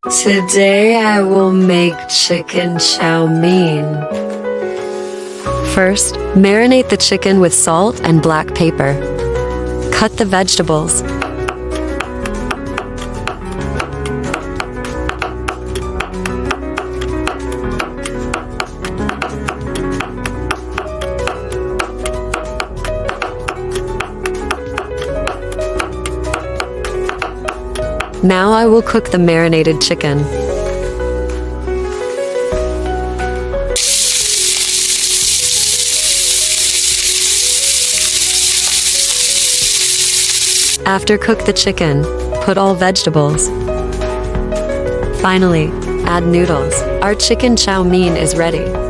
Today I will make chicken chow mein. First, marinate the chicken with salt and black pepper. Cut the vegetables. Now I will cook the marinated chicken. After cook the chicken, put all vegetables. Finally, add noodles. Our chicken chow mein is ready.